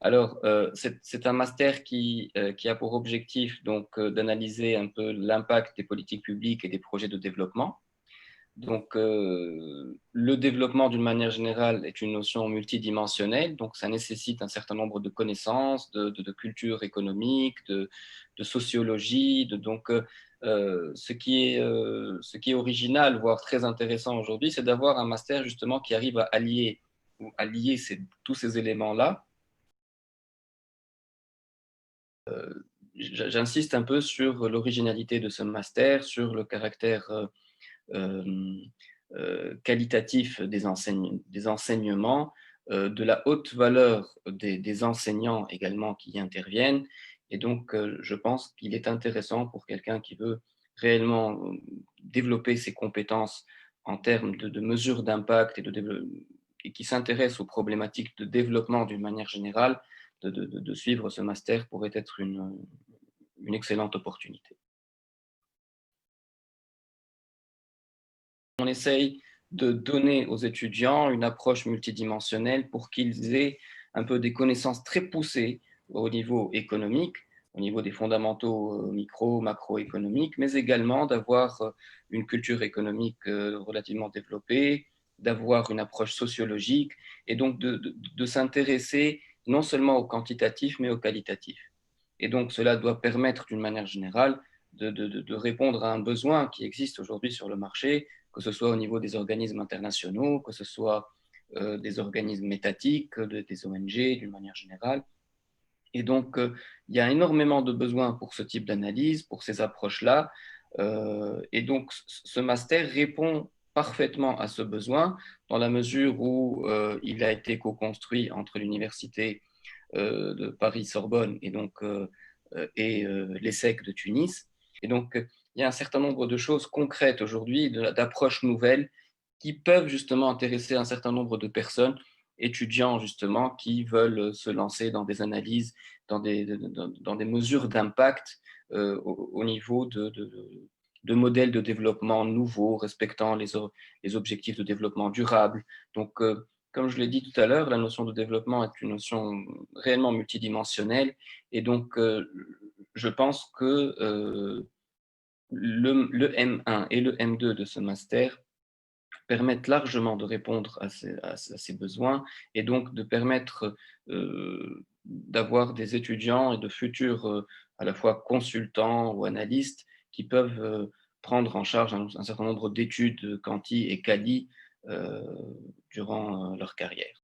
Alors, c'est un master qui a pour objectif donc d'analyser un peu l'impact des politiques publiques et des projets de développement. Donc, le développement, d'une manière générale, est une notion multidimensionnelle, donc ça nécessite un certain nombre de connaissances, de culture économique, de sociologie, ce qui est original, voire très intéressant aujourd'hui, c'est d'avoir un master justement qui arrive à allier, tous ces éléments-là. J'insiste un peu sur l'originalité de ce master, sur le caractère euh, qualitatif des enseignements, de la haute valeur des enseignants également qui y interviennent. Et donc, je pense qu'il est intéressant pour quelqu'un qui veut réellement développer ses compétences en termes de mesures d'impact et qui s'intéresse aux problématiques de développement d'une manière générale, de suivre ce master pourrait être une excellente opportunité. On essaye de donner aux étudiants une approche multidimensionnelle pour qu'ils aient un peu des connaissances très poussées au niveau économique, au niveau des fondamentaux micro, macroéconomiques, mais également d'avoir une culture économique relativement développée, d'avoir une approche sociologique et donc de s'intéresser non seulement au quantitatif, mais au qualitatif. Et donc, cela doit permettre, d'une manière générale, de répondre à un besoin qui existe aujourd'hui sur le marché, que ce soit au niveau des organismes internationaux, que ce soit des organismes étatiques, des ONG d'une manière générale. Et donc, il y a énormément de besoins pour ce type d'analyse, pour ces approches-là. Et donc, ce master répond parfaitement à ce besoin dans la mesure où il a été co-construit entre l'université de Paris-Sorbonne et l'ESSEC de Tunis. Et donc, il y a un certain nombre de choses concrètes aujourd'hui, d'approches nouvelles qui peuvent justement intéresser un certain nombre de personnes, étudiants justement, qui veulent se lancer dans des analyses, dans des mesures d'impact au niveau de modèles de développement nouveaux, respectant les objectifs de développement durable. Donc, comme je l'ai dit tout à l'heure, la notion de développement est une notion réellement multidimensionnelle et donc je pense que le M1 et le M2 de ce master permettent largement de répondre à ces besoins et donc de permettre d'avoir des étudiants et de futurs à la fois consultants ou analystes qui peuvent prendre en charge un certain nombre d'études quanti et quali euh, durant leur carrière.